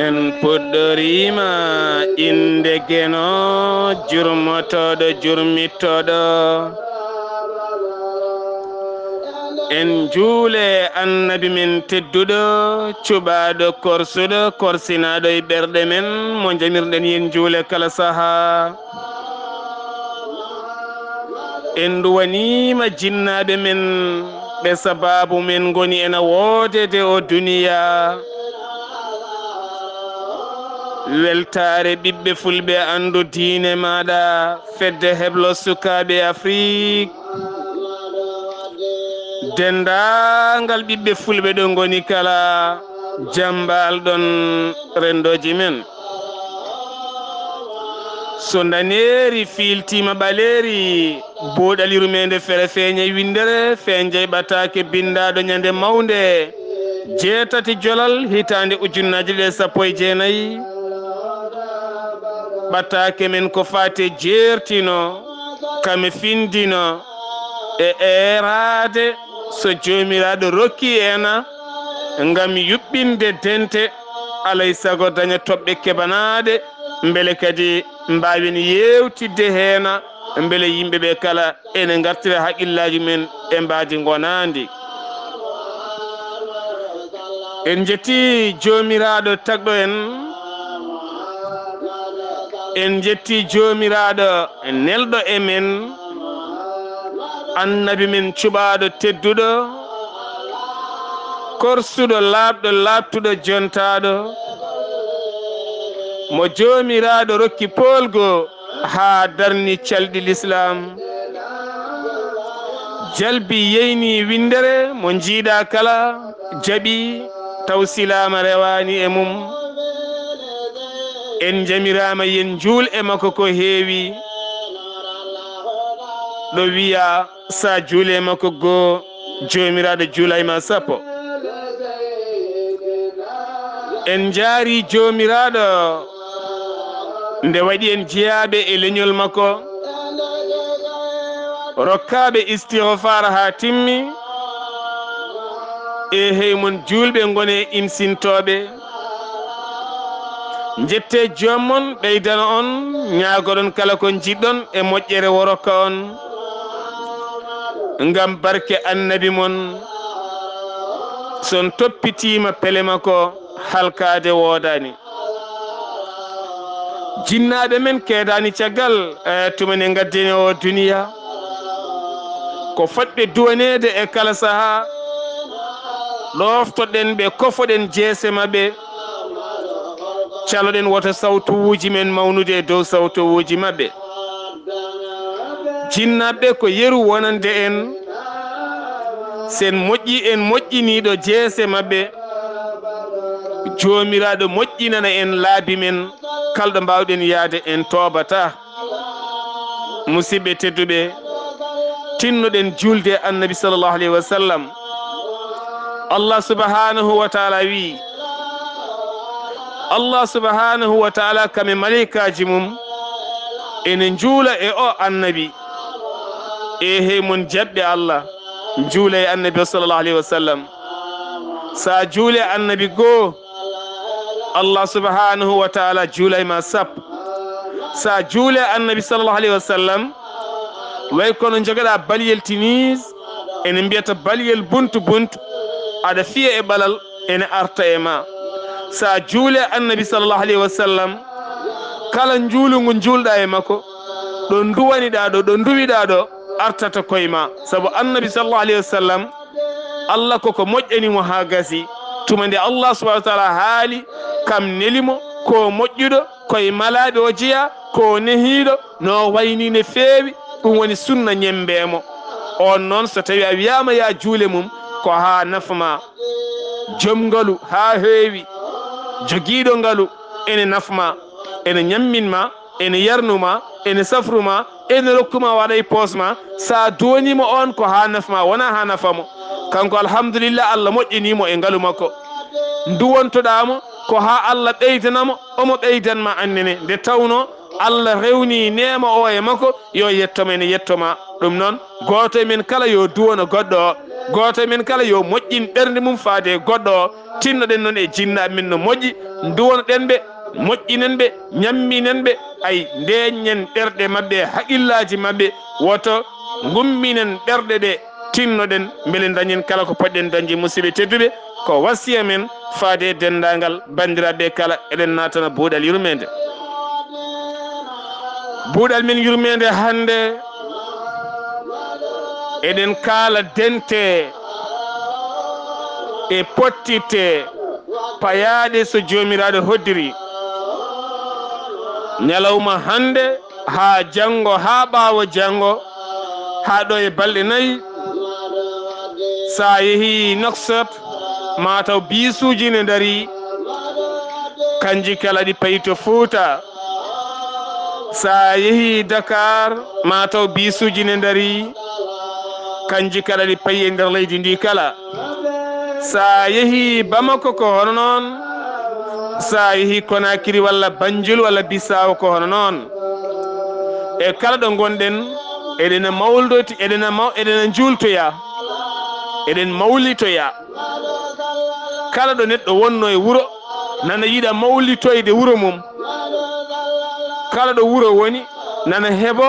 en puɗɗorima inde geno jurmotoɗo jurmittoɗo en juule annabi men tedduɗo cuɓaɗo korsuɗo korsinaɗo e ɓerɗe men mo jamirɗen yen juule kala saaha en duwanima jinnaɓe men ɓe sababu men goni ena woodede o duniya weltare ɓiɓɓe fulɓe andu diine maɗa fedde heblo sukaɓe Afrique dendagal ɓiɓɓe fulɓe ɗo goni kala jambal ɗon rendoji men so daneri filtima ɓaleri boɗaliru mende fere feeñe windere feeñjey ɓatake bindaɗo ñande mawde 6 jolal hitande ujunnaje ɗe 19 ɓatake men ko fate jertino kame findino e erade so jomiraɗo rokki ena ngam yuɓɓinde dente alay sago daña toɓɓe keɓanaɗe beele kadi mbawin yewtidde hena beele yimɓeɓe kala ene gartira haqqillaji men e mbadi gonandi en jetti jomiraɗo tagɗo en jetti jomiraɗo nelɗo e men annabi men cuɓaɗo tedduɗo korsuɗo labɗo labtuɗo jontaɗo mo jomiraɗo rokki polgo ha darni calɗi l'islam jalbi yeyni windere mo jiiɗa kala jaaɓi taw silama rewani e mum en jamirama yen juul e makko ko heewi ɗo wiya sa juule makko goo jomiraɗo juulayma sappo en jaari jomiraɗo nde waɗi en jeeyaɓe e leñol makko rokkaɓe istighfar ha timmi e hey mon julɓe gone imsintoɓe jette jommon ɓeydana on ñagoɗon kala ko jiɗɗon e moƴƴere worokka on ngam barke annabi mon son toppitima pele makko halkade wodani jinnaɓe men keedani caggal tumane gaddene o duniya ko fotɓe duwanede e kala saaha ɗoftoɗen ɓe kofoɗen jeese mabɓe caloɗen woto sawtuji men mawnude e dow sawtuji mabɓe jinnaɓe ko yeru wonande en sen moƴƴi en moƴƴiniɗo jeese mabɓe jomiraɗo moƴƴinana en laabi men kalɗo mbawɗen yaade en tobata musidɓe tedduɓe tinnoɗen julde annabi sallllahu alayhi wa sallam allah subhanahu wa taala wi allah subhanahu wa taala kame malikaji mum ene juula e o annabi e hey mon jaɓɓe allah juula e annabi sallllahu alayhi wa sallam sa juule annabi goo allah subhanahu wa taala juulayma sappo sa juule annabi sallllahu alayhi wa sallam way kono jogoɗa baliyel tinis ene mbiyata baliyel buntu buntu aɗa fiya e ɓalal ene arta e ma sa juule annabi sallllahu alayhi wa sallam kala juulu ngu juulɗa e makko ɗo duwaniɗa ɗo ɗo duwiɗa ɗo artata koyema saabu annabi sallllahu alayhi wa sallam allah koko moƴƴanimo ha gasi tuma nde allah subahana wa taala haali kam nelimo ko moƴƴuɗo koye malaɓe o jeeya ko nehiɗo no wayni ne feewi ɗum woni sunna ñembemo on noon so tawi a wiyama ya juule mum ko ha nafma joom ngalu ha heewi joguiɗo ngalu ene nafma ene ñamminma ene yarnuma ene safruma ene rokkuma waɗa e posma sa donimo on ko ha nafma wona ha nafamo kanko alhamdulillah Allah moƴƴinimo e ngalu makko duwontoɗamo ko ha Allah ɓeydanamo omo ɓeydanma annene nde tawno Allah rewni nema o e makko yo yettoma ene yettoma ɗum noon goto e men kala yo duwono goɗɗo o goto e men kala yo moƴƴin ɓernde mum faade goɗɗo o tinnoɗen noon e jinnaɓe men no moƴƴi duwonoɗen ɓe moƴƴinen ɓe ñamminen ɓe ay ndeñen ɓerɗe mabɓe haqillaji mabɓe woto gumminen ɓerɗe ɗe tinnoɗen beele dañen kala ko poɗɗen dañde musidɓe tedduɓe ko wasiya men faade dendagal bandiraɓe kala eɗen natana buuɗal yurmede buuɗal men yurmede hande eɗen kaala dente e pottite payaɗe so jomiraɗo hoddiri ñalawma hande ha janggo ha ɓaawo janggo ha ɗo e balɗe 4 sa yeehi noksat mataw bisuji ne dari kanji kala ɗi payito Fouta sa yeehi Dakar mataw bisuji ne dari kanji kala ɗi payi e nder leydi ndi kala sa yeehi Bamako ko hono noon sa yeehi Conakry walla Banjul walla Bissau ko hono noon e kala ɗo gonɗen eɗen mawlodoti eɗen jultoya eɗen mawlitoya kala ɗo neɗɗo wonno e wuro nana yiɗa mawlitoyde wuro mum kala ɗo wuro woni nana heɓo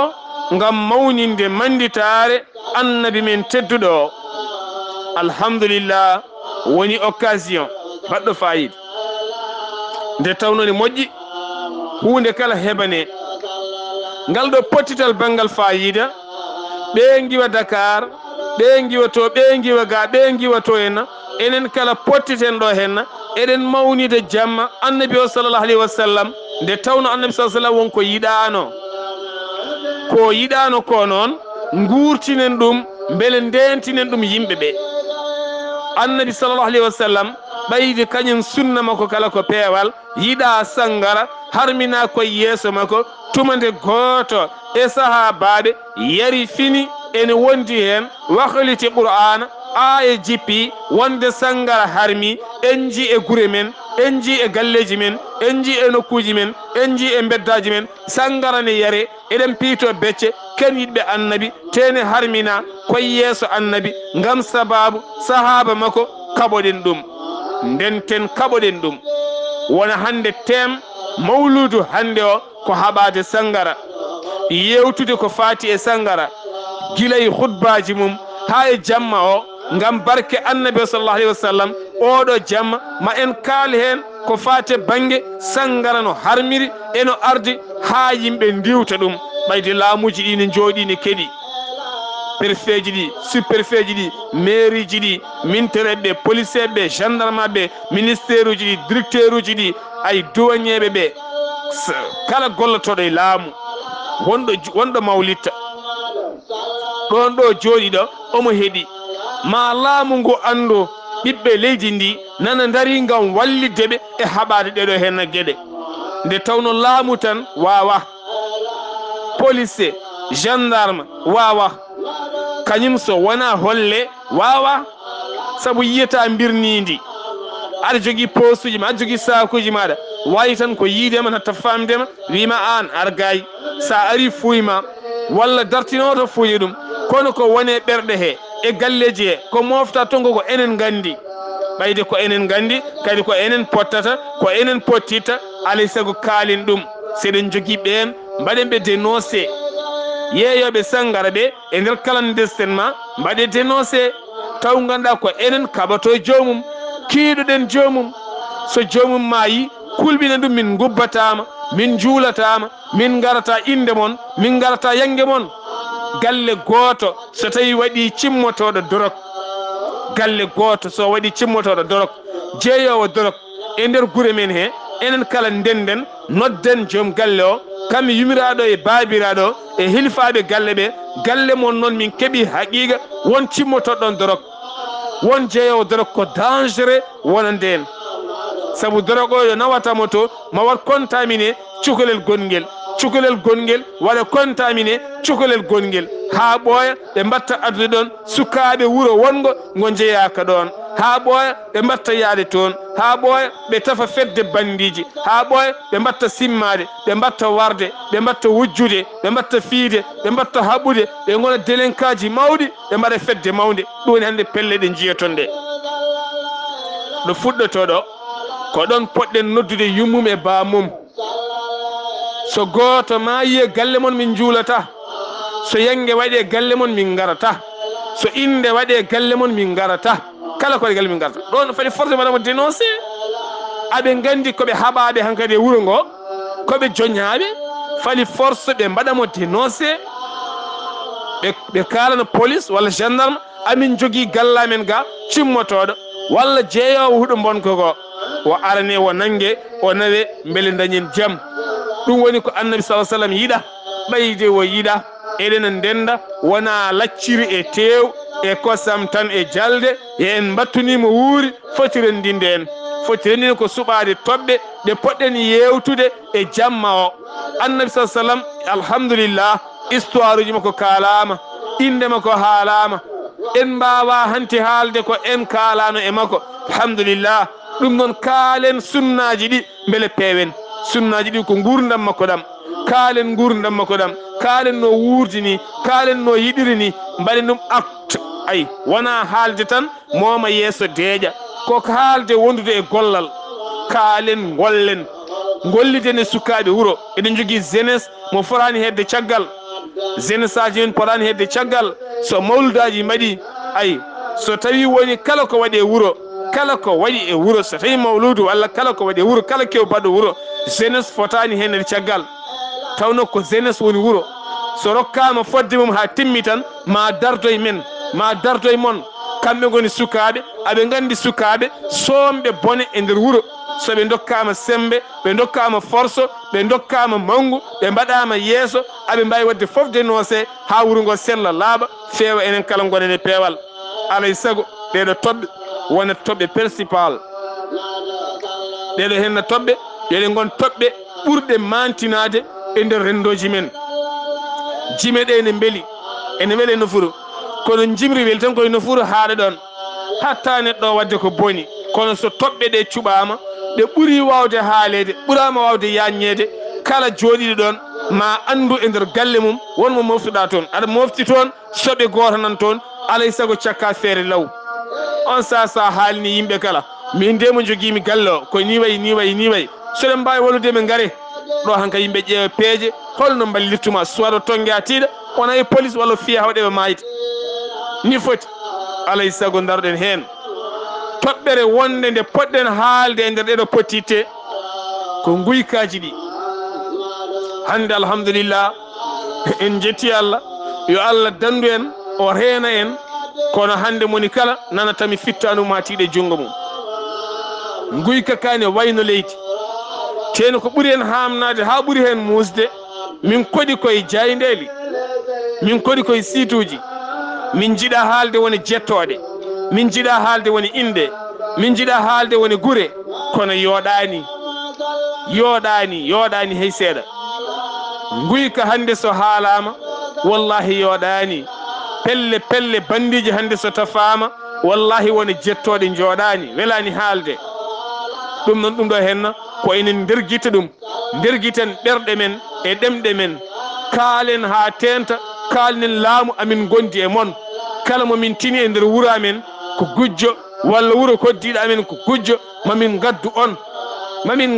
ngam mawninde manditare annabi men tedduɗo o alhamdulillah woni occasion baɗɗo fayida nde tawnoni moƴƴi hunde kala heɓane ngal ɗo pottital banggal fayida ɓe giwa Dakar ɓe giwato ɓe giwa ga ɓe giwato henna enen kala pottiten ɗo henna eɗen mawnide jamma annabi o sallallahu alayhi wa sallam nde tawno annabi sallallahu alayhi wa sallam wonko yiɗano ko noon gurtinen ɗum beele ndentinen ɗum yimɓe ɓe annabi sallallahu alayhi wa sallam ɓayde kañum sunna makko kala ko peewal yiɗa sangara harmina koye yeeso makko tumande gooto e sahabaɓe yari fini ene wondi hen wahliti qur'ana aya jippi wonde sangara harmi en ji e gure men en ji e galleji men en ji e nokkuji men en ji e beddaji men sangara ne yare eɗen piito becce ken yiɗɓe annabi tene harmina koye yeeso annabi ngam sababu sahaba makko kaɓoɗen ɗum ndenten kaɓoɗen ɗum wona hande tem mawludu hande o ko haɓade sangara yewtude ko fati e sangara guilay khutbaji mum ha e jamma o ngam barke annabi sallallahu alayhi wa sallam oɗo jamma ma en kaali hen ko fate banggue sangara no harmiri eno ardi ha yimɓe ndiwta ɗum ɓayde laamuji ɗi ne jooɗi ne keeɗi préfet ji ɗi superfet ji ɗi mairie ji ɗi mintere ɓe policier ɓe gendarme ɓe ministére uji ɗi directeur uji ɗi ay douanier ɓe kala gollotoɗo e laamu wonɗo mawlitta ɗon ɗo jooɗi ɗo omo heeɗi ma laamu ngu andu ɓiɓɓe leydi ndi nana dari ngam wallidde ɓe e haɓade ɗeɗo henna gueɗe nde tawno laamu tan wawa police gendarme wawa kañum so wona holle wawa saabu yiyata birnidi aɗa jogui postuji ma aɗa jogui sakuji maɗa wawi tan ko yiidema hatta famdema wima an argayi sa ari fuyma walla dartinoto fuuyi ɗum kono ko wone ɓerɗe he e galleji he ko mofta tonko ko enen gandi ɓayde ko enen gandi kadi ko enen pottata ko enen pottitta alay saago kaalin ɗum seɗen jogui ɓen mbaɗen ɓe dénoncé yeeyoɓe sangara ɓe e nder clandestin ma mbaɗe dénoncé taw ganduɗa ko enen kaɓato jomum kiiɗuɗen jomum so jomum maayi kulɓina ɗum min gubbatama min juulatama min garata inde mon min garata yangue mon galle goto so tawi waɗi cimmotoɗo dorok galle goto so waɗi cimmotoɗo dorok jeeyowo dorok e nder guure men he enen kala ndenden nodden joom galle o kammi yumiraɗo e babiraɗo e hilfaɓe galle ɓe galle mon noon min keeɓi haqiqa won cimmotoɗon dorok won jeeyowo dorok ko dangereux wonande en saabu dorok o yo nawatamo to ma wat contaminé cukalel gonguel cukalel gongel wala contaminé cukalel gongel ha ɓooya ɓe mbatta addude ɗon sukaɓe wuro wongo ngo jeeyaka ɗon ha ɓooya ɓe mbatta yaade toon ha ɓooya ɓe tafa fedde bandiji ha ɓooya ɓe mbatta simmade ɓe mbatta warde ɓe mbatta wujjude ɓe mbatta fiide ɓe mbatta haɓude ɓe gona délinquaji mawɗi ɓe mbaɗa fedde mawde ɗum woni hande pelle ɗe jiyaton nde ɗo fuɗɗotoɗo ko ɗon poɗɗen noddude yummum e bamum so goto ma yiye galle mon min juulata so yange waɗe galle mon min garata so inde waɗe galle mon min garata kala ko waɗe galle min garata ɗon fadi force mbaɗamo dénoncé aɓe gandi koɓe haɓaɓe hankkadi e wuuro ngo koɓe joñaɓe fali force ɓe mbaɗamo dénoncé ɓe kalano police walla gendarme amin jogui gallamen ga cimmotoɗo walla jeeyowo huuɗo bonkogo o arane o nangue o nawe beele dañen jaam ɗum woni ko annabi sa sallam yiɗa ɓayde o yiɗa eɗen ndenda wona lacciri e tew e kosam tan e jalde e en mbattunimo wuuri foti rendinde en foti rendinde ko suɓade toɓɓe ɗe poɗɗen yewtude e jamma o annabi sa sallam alhamdulillah histoire uji makko kalama inde makko haalama en mbawa hanti haalde ko en kalano e makko alhamdulillah ɗum noon kaalen sunnaji ɗi beele peewen sunnaji ɗi ko gurdam makko ɗam kaalen gurdam makko ɗam kaalen no wurdini kaalen no yiɗiri ni mbaɗen ɗum acte ayi wona haalde tan moma yeeso deeƴa koko haalde wondude e gollal kaalen gollen golliden e sukaɓe wuuro eɗen jogui jeunesse mo forani hedde caggal jeunesse aji men potani hedde caggal so mawludaji mbaɗi ayi so tawi woni kala ko waɗi e wuuro kala ko waɗi e wuuro so tawi mawludu walla kala ko waɗi e wuuro kala kew baɗɗo wuuro jeunesse fotani hen e caggal tawno ko jeunesse woni wuuro so rokkama fodde mum ha timmi tan ma dardoye men ma dardoye mon kamɓe goni sukaɓe aɓe gandi sukaɓe somɓe bone e nder wuuro soɓe dokkama sembe ɓe dokkama force ɓe dokkama manggu ɓe mbaɗama yeeso aɓe mbawi wadde foof dénoncé ha wuuro ngo sella laaɓa feewa enen kala gonen e peewal alay saago ɗeɗo toɓɓe wona toɓɓe principal ɗeɗo henna toɓɓe ɗeɗe gon toɓɓe ɓurɗe mantinade e nder rendoji men jime ɗe ne beeli ene weele nofuru kono jimri weeli tan koye nofuru haaɗa ɗon hatta neɗɗo wadde ko boni kono so toɓɓe ɗe cuɓama ɗe ɓuuri wawde haalede ɓuurama wawde yaññede kala jooɗiɗo ɗon ma andu e nder galle mum wonmo moftuɗa toon aɗa mofti toon soɓe goto nan toon alay saago cakka feere law on sa haalni yimɓe kala min nde mo joguimi galle o ko ni wayi ni wayi ni wayi soɗen mbawi wallude ɓe gaare ɗo hanka yimɓe ƴeewa peeje holno ballittuma soit o tongue a tiiɗa wona e police walla fiya hawɗeɓe mayde ni foti alay saago daroɗen hen toɓɓere wonde nde poɗɗen haalde e nder ɗeɗo pottitte ko guykaji ɗi hande alhamdulillah en jetti Allah yo Allah dandu en o reena en kono hande moni kala nanatami fittanuma tiiɗe jungo mum guyka kane wayno leydi teno ko ɓuuri hen hamnade ha ɓuuri hen musde min koɗi koye jaydeli min koɗi koye situji min jiiɗa haalde woni jettoɗe min jiiɗa haalde woni inde min jiiɗa haalde woni guure kono yooɗani hay seeɗa guyka hande so haalama wallahi yooɗani pelle bandiji hande so tafama wallahi woni jettoɗe jooɗani welani haalde ɗum noon ɗum ɗo henna ko enen derguita ɗum derguiten ɓerɗe men e ɗemɗe men kaalen ha tenta kalnen laamu amin gondi e mon kala momin tini e nder wuuro amen ko gujjo walla wuuro koddiɗo amen ko gujjo mamin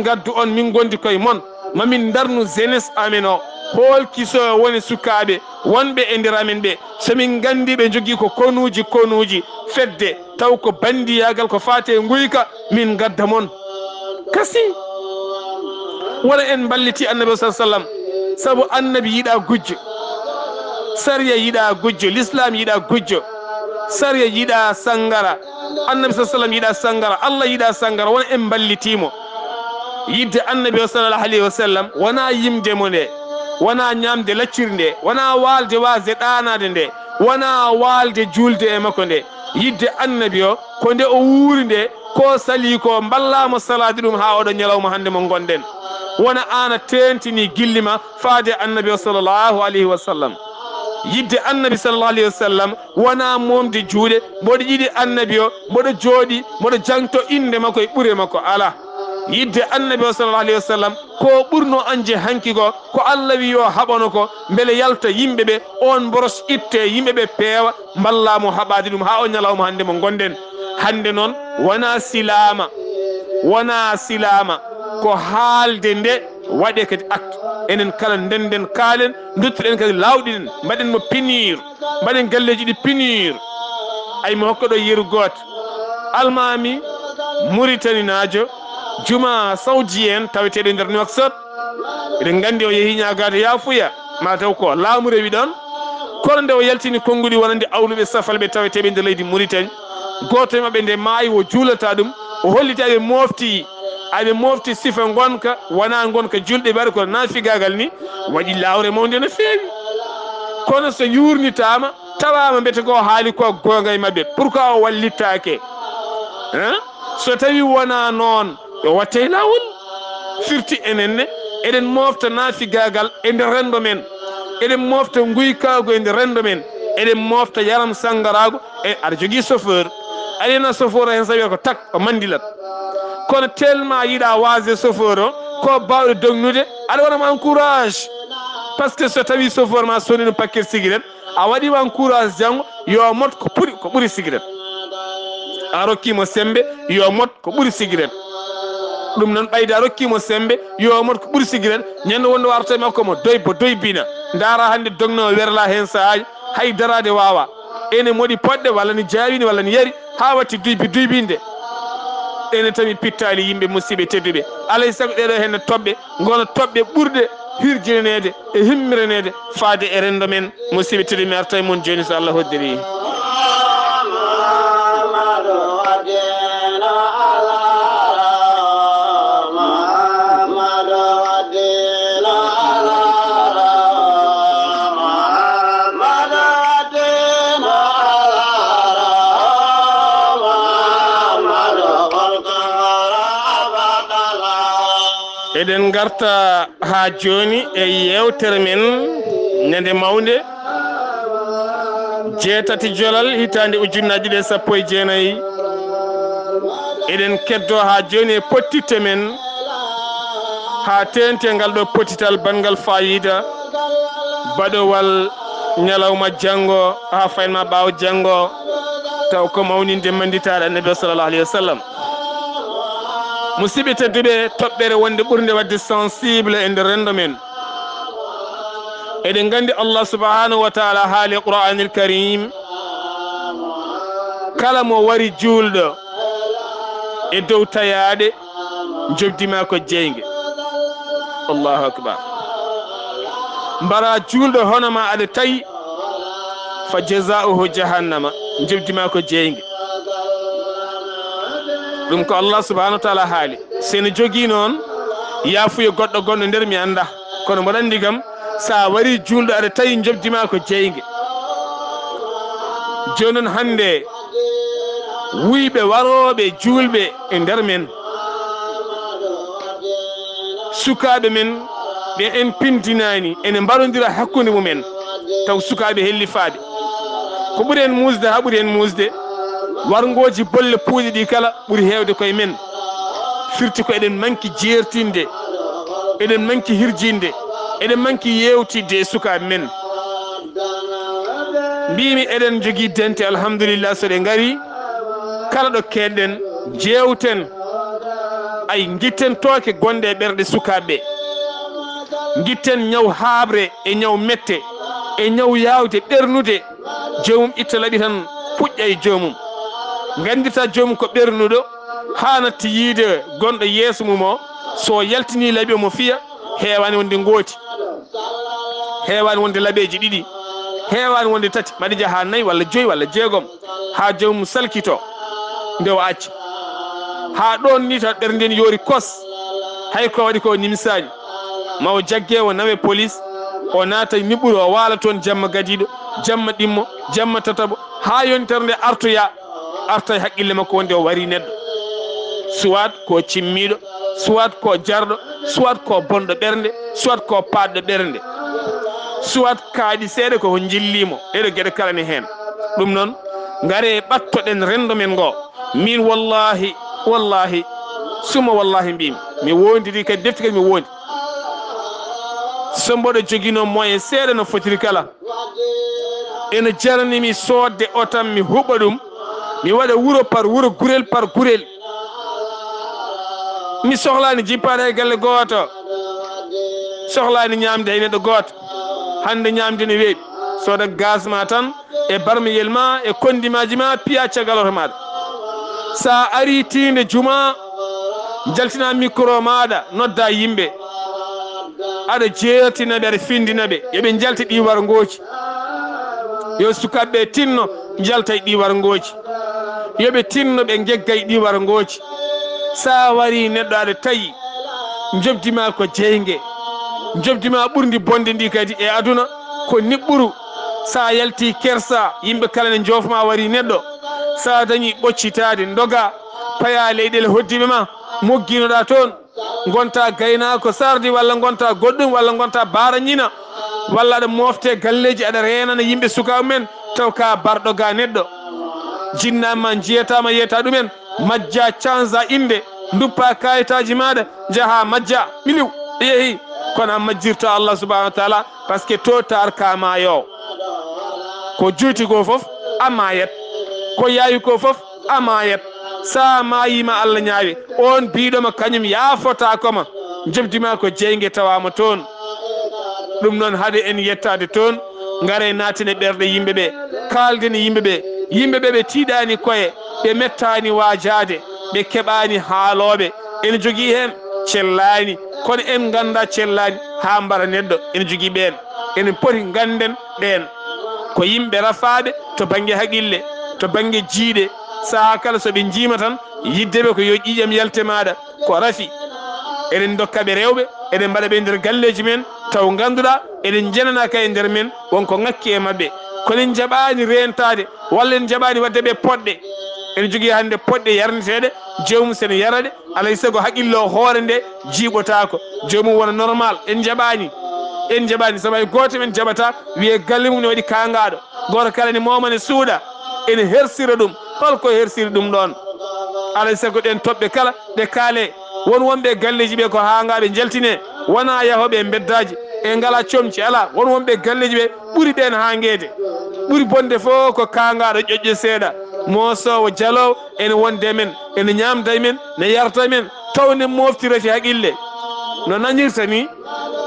gaddu on min gondi koye mon mamin darnu jeunesse amen o holkiso woni sukaɓe wonɓe e nder amen ɓe somin gandi ɓe jogui ko konuji fedde taw ko bandiyagal ko fate guyka min gadda mon kasi wala en balliti annabi sa sallam saabu annabi yiiɗa gujjo sariya yiiɗa gujjo l'islam yiiɗa gujjo sariya yiiɗa sangara annabi sa sallam yiiɗa sangara Allah yiiɗa sangara wona en ballitimo yidde annabi sallallahu alayhi wa sallam wona yimdemo nde wona ñamde lacciri nde wona walde wasde ɗanade nde wona walde julde e makko nde yidde annabi o ko nde o wuuri nde ko sali ko ballamo salade ɗum ha oɗo ñalawma hande mo gonɗen wona ana tentini gillima faade annabi sallallahu alayhi wa sallam yidde annabi sallallahu alayhi wa sallam wona momde juuɗe mboɗo yiɗi annabi o mboɗo jooɗi mboɗo jangto inde makko e ɓuure makko ala yidde annabi o sallallahu alayhi wa sallam ko ɓurno anje hanki ko Allah wi yo haɓano ko beele yalta yimɓeɓe on boros itte yimɓeɓe peewa ballamo haɓade ɗum ha o ñalawma hande mo gonɗen hande noon wona silama ko haalde nde waɗe kadi acte enen kala ndenden kaalen duttoɗen kadi lawɗiɗen mbaɗen mo punir mbaɗen galleji ɗi punir ay mo hokka ɗo yeru goto almami Mauritanie najo juma saudi en taweteɗo nder Nouakchott eɗen gandi o yeehi ñagade yafuya mataw ko laamu rewi ɗon kono nde o yaltini konnguli wonande awluɓe safalɓe taweteɓe nder leydi Mauritanie goto e mabɓe nde maayi o juulata ɗum o holliti aɓe mofti sifa gonka wona gonka julɗe ɓaɗa ko nafigagal ni waɗi lawre mawde no feewi kono so yurnitama tawama mbete ko haali ko gonga e mabɓe pourquoi o wallittake so tawi wona noon yo watte lawol firti enenne eɗen mofta nafigagal e nder rendo men eɗen mofta guykago e nder rendo men eɗen mofta yaram sangarago e aɗa jogui chauffeur aɗena chauffeur hen sawi ko tak o mandilat kono tellement yiɗa wasde chauffeur o ko bawɗo dognude aɗa waɗama encourage par ce que so tawi chauffeur ma soni no paquet cigarette a waɗima encourage janggo yo mot ko ɓuuri cigarette a rokkimo sembe yo mot ko ɓuuri cigarette ɗum noon ɓayde a rokkimo sembe yo mot ko ɓuuri cigarette ñande wonde warta makko mo doy bina dara hande dogno werla hen sahaji hay darade wawa ene moɗi poɗɗe walla ni jawini walla ni yari ha watti duybinde ene tami pittali yimɓe musidɓe tedduɓe alay saago ɗeɗo henne toɓɓe gona toɓɓe ɓurde hirjinanede e himmiranede faade e rendo men musidɓe tedduɓe mi arta e mon joni so Allah hoddiri eɗen garta ha joni e yewtere men ñande mawde jeetati jolal hitande ujunnaje ɗe 19 eɗen keddo ha joni e pottitte men ha tente ngal ɗo pottital bangal fayida baɗowal ñalawma janggo ha faynma ɓawo janggo taw ko mawninde manditaɗe annabi sallallahu alayhi wa sallam musidɓe tedduɓe toɓɓere wonde ɓurde wadde sensible e nder rendo men eɗen gandi Allah subhanahu wa taala haali qur'anil karim kala mo wari julɗo e dow tayaɗe jobdima ko jeygue allahu akbar mbara julɗo hono ma aɗa tawi fa jazauhu jahannama jobdima ko jeygue ɗum ko Allah subhanahu wa taala haali sene jogui noon yafuye goɗɗo gonɗo nder mi anda kono mboɗo andi kam sa wari julɗo aɗa tawi jobdima ko jeygue joni noon hande wuyɓe waroɓe julɓe e nder men sukaɓe men ɓe en pindinani ene mbarodira hakkude mumen taw sukaɓe helli faade ko ɓuuri en musde ha ɓuuri en musde wargoji bolle puuɗi ɗi kala ɓuuri hewde koye men firti ko eɗen manki jertinde eɗen manki hirjinde eɗen manki yewtidde e sukaɓe men mbimi eɗen jogui dente alhamdulillah so ɗe gari kala ɗo keɗɗen jewten ay guitten tooke gonɗe e ɓerɗe sukaɓeɓe guitten ñaw habre e ñaw mette e ñaw yawde ɓernude jomum itta laaɓi tan puƴƴa e jomum gandita jomum ko ɓernuɗo ha natti yiide gonɗo yeeso mum o so yaltini laaɓi omo fiya heewani wonde gooti heewani wonde laaɓeji ɗiɗi heewani wonde tati mbaɗi jaa ha 4 walla 5 walla 6 ha jomum salkito nde o acci ha ɗon ni tan ɓernde ndi yoori kos hay ko waɗi ko nimsaji ma o jagge o nawe police o naata niɓɓuɗo o waala toon jamma gadiɗo jamma ɗimmo jamma tataɓo ha yontere nde arta e haqqille makko wonde o wari neɗɗo suwat ko cimmiɗo soit ko jarɗo soit ko bonɗo ɓernde soit ko paɗɗo ɓernde soit kaaɗi seeɗa koko jillimo ɗeɗo gueɗe kala ne hen ɗum noon gaare ɓattoɗen rendo men ngo min wallahi suma wallahi mbimi mi wondiri kadi defti kadi mi wondi so mboɗo joguino moyen seeɗa no fotiri kala ene jarnimi sodde o tan mi huɓa ɗum mi waɗa wuro par wuro gurel par gurel mi sohlani jippade hay galle goto sohlani ñamde hay neɗɗo goto hande ñamde ne weeɓi soda gaz ma tan e barmiyel ma e kondimaji ma piya caggal oto maɗa sa ari tinde juma jaltina micro maɗa nodda yimɓe aɗa jeertinaɓe aɗa findinaɓe yoɓe jalti ɗiwar ngoji yo sukaɓeɓe tinno jalta e ɗiwar ngoji yoɓe tinno ɓe gegga e ɗiwar ngoji sa wari neɗɗo aɗa tawi jobdima ko jeygue jobdima ɓurdi bonde ndi kadi e aduna ko niɓɓuru sa yalti kersa yimɓe kala ne jofma wari neɗɗo sa dañi ɓoccitade doga paya leyɗele hoddiɓe ma mogginoɗa toon gonta gaynako sardi walla gonta goɗɗum walla gonta baara ñina walla aɗa mofte galleji aɗa renana yimɓe sukaɓe men taw ka barɗo ga neɗɗo jinnama jiyatama yeyata ɗumen majja canza inde duppa kayitaji maɗa jaaha majja miliw yeehi kono a majjirta Allah subhanahu wa taala par ce que to tarka mayo ko juuti ko foof a mayat ko yaawi ko foof a mayat sa mayima Allah ñaawi on biɗoma kañum yaafota koma jobdima ko jeygue tawama toon ɗum noon haade en yettade toon gaare natine ɓerɗe yimɓeɓe kalden yimɓeɓe ɓe tiiɗani koye ɓe mettani wajade ɓe keɓani haaloɓe ene jogui hen cellani kono en ganda cellani ha mbara neɗɗo ene jogui ɓen enen poti ganden ɓen ko yimɓe rafaɓe to banggue haqille to banggue jiiɗe saha kala soɓe jiima tan yiddeɓe ko yo ƴiƴam yalte maɗa ko rafi eɗen dokkaɓe rewɓe eɗen mbaɗa ɓe nder galleji men taw ganduɗa eɗen jenanaka e nder men wonko ngakki e mabɓe kono en jaɓani rentade walla en jaɓani wadde ɓe poɗɗe ene jogui hande poɗɗe yarneteɗe jomum sene yaraɗe alay saago haqqillo hoore nde jiiɓotako jomum wona normal en jaɓani saabu hay goto men jaɓata wiye galle mum ne waɗi kangaɗo goto kala ne momane suuɗa ene hersira ɗum holko hersiri ɗum ɗon alay saago ɗen toɓɓe kala ɗe kaale won wonɓe galleji ɓe ko hangaɓe jaltine wona yahoɓe beddaji e ngala comci ala won wonɓe galleji ɓe ɓuuri ɓen hanguede ɓuuri bonde fof ko kangaɗo ƴoƴƴo seeɗa mosowo jalowo ene wonde men ene ñamda men ne yarta men tawne moftirati haqille no nañirta ni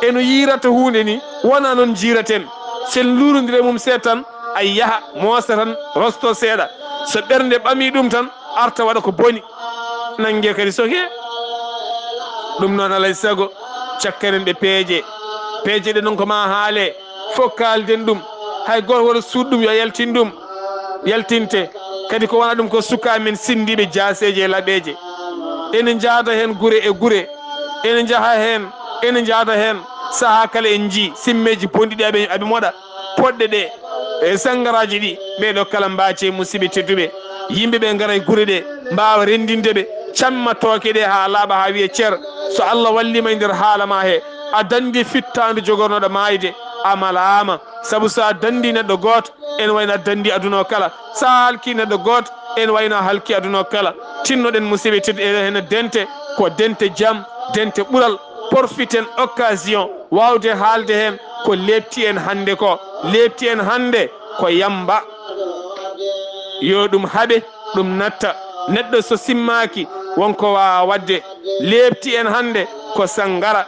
eno yirata hunde ni wona noon jiraten sen lurodire mum seeɗa tan ay yaaha moosa tan rosto seeɗa so ɓernde ɓami ɗum tan arta waɗa ko boni nangue kadi soke ɗum noon alay saago cakkanen ɓe peeje ɗe noon ko ma haale fof kalden ɗum hay goto woto suuɗ ɗum yo yaltin ɗum yaltinte kadi ko wona ɗum ko suka men sindiɓe jaaseje e laaɓeje ene jaada hen guure e guure ene jaada hen saaha kala en jii simmeji bonɗiɗi aɓe moɗa poɗɗe ɗe e sangaraji ɗi ɓeɗo kala mbace musidɓe tedduɓe yimɓeɓe gara e guure ɗe mbawa rendindeɓe camma tooke ɗe ha laaɓa ha wiye ceer so Allah wallima e nder haala ma he a dandi fittande jogornoɗo mayde a malama saabu sa dandi neɗɗo goto ene wayno a dandi aduna o kala sa halki neɗɗo goto ene wayno halki aduna o kala tinnoɗen musidɓe tedduɓe ene dente ko dente jaam dente ɓuural profiten occasion wawde haalde hen ko lebti en hande ko yamba yo ɗum haaɓe ɗum natta neɗɗo so simmaki wonko wawa wadde lebti en hande ko sangara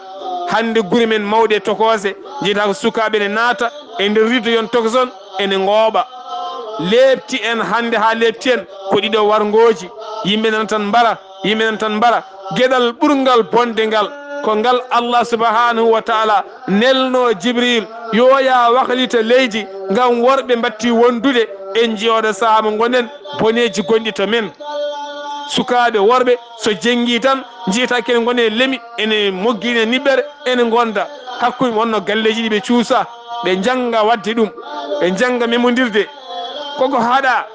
hande guri men mawɗe tokose jiita ko sukaɓe ne naata e nder rido yon tokoson ene ngooɓa lebti en hande ha lebti en ko ɗiɗo wargoji yimɓe nan tan mbara gueɗal ɓurgal bonde ngal ko ngal Allah subhanahu wa taala nelno Jibril yoya waklita leydi ngam worɓe batti wondude en jiyoɗo saaha mo gonen boneji gonɗi to men sukaɓe worɓe so jenggi tan jiita kene gone leemi ene moggine niɓɓere ene gonda hakkude wonno galleji ɗi ɓe cuusa ɓe jangga wadde ɗum ɓe jangga memodirde koko haɗa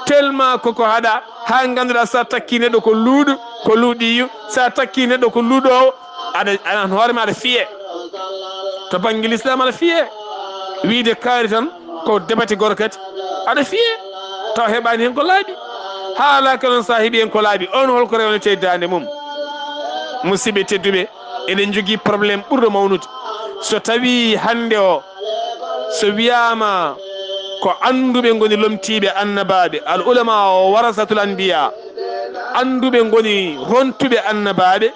tellement koko haɗa ha ganduɗa sa takki neɗɗo ko luuɗo ko luuɗi sa takki neɗɗo ko luuɗowo aɗa hoorema aɗa fiye to banggue l'islam aɗa fiye wiide kaari tan ko debati gorkati aɗa fiye taw heɓani hen ko laaɓi haalaka noon sa heeɓi hen ko laaɓi on holko rewnete dande mum musidɓe tedduɓe eɗen jogui probléme ɓurɗo mawnude so tawi hande o so wiyama ko anduɓe goni lomtiɓe annabaɓe al ulama o warasatul anbiya anduɓe goni hontuɓe annabaɓe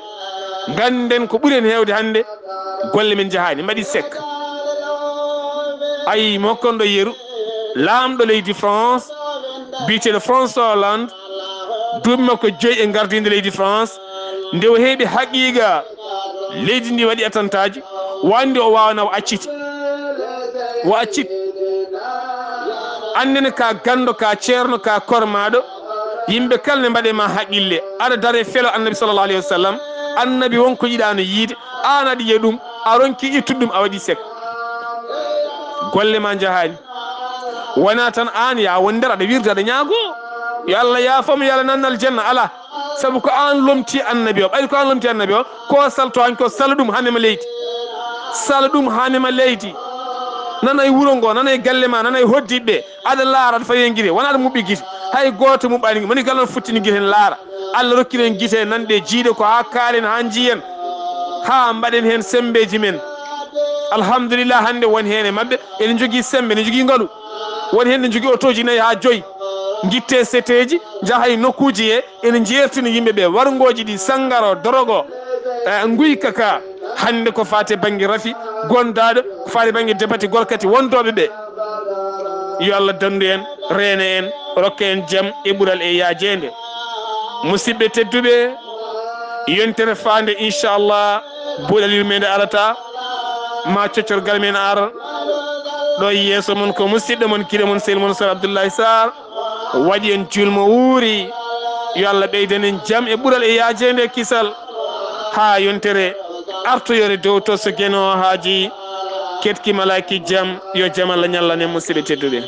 ganden ko ɓuuri en hewde hande golle men jahani mbaɗi sek ayi mokkonɗo yeru lamɗo leydi France biteɗo François Hollande duuɓi makko 5 e gardinde leydi France nde o heeɓi haqiqa leydi ndi waɗi attentat ji wandi o wawana o acciti andene ka gando ka ceerno ka kormaɗo yimɓe kala ne mbaɗema haqqille aɗa daare felo annabi sallallah alayhi wa sallam annabi wonko yiɗano yiide an aɗa yiya ɗum a ronki ittude ɗum a waɗi sek golle ma jahani wona tan an ya wondere aɗa wirde aɗa ñaago yo Allah yaafamo yo Allah nannal janna ala saabu ko an lomti annabi o ɓayde ko an lomti annabi o ko salto han ko sala ɗum hannema leydi sala ɗum hannema leydi nana e wuuro ngo nana e galle ma nana e hoddiɓe aɗa laara aɗa fawi hen guite wona aɗa muɓɓi guite hay goto muɓɓani moni kala on futtini guite en laara Allah rokkiri en guite nanɗe jiiɗe ko ha kaalen ha jiyen ha mbaɗen hen sembeji men alhamdulillah hande woni hen e mabɓe eɗen jogui sembe ne jogui ngaalu woni hen ne jogui otoji 4 ha 5 guitte seteji jaahay nokkuji he ene jertina yimɓeɓe wargoji ɗi sangaro dorogo guyka ka hande ko fate banggue rafi gondaɗo ko fate banggue debati gorkati wondoɓe ɓe yo Allah dandu en reena en rokka en jaam e ɓuural e yaajede musidɓe tedduɓe yontere fande inchallah buuɗal yurmede arata ma coccorgal men ara ɗo yeeso mon ko musidɗo mon kiɗo mon sehil mon sar Abdoullahi Sarr waɗi en julmo wuuri yo Allah ɓeyden en jaam e ɓuural e yaajede kisal ha yontere artoyore dow to so gueno haaji ketki malaki jaam yo jaam Allah ñallanen musidɓe tedduɓe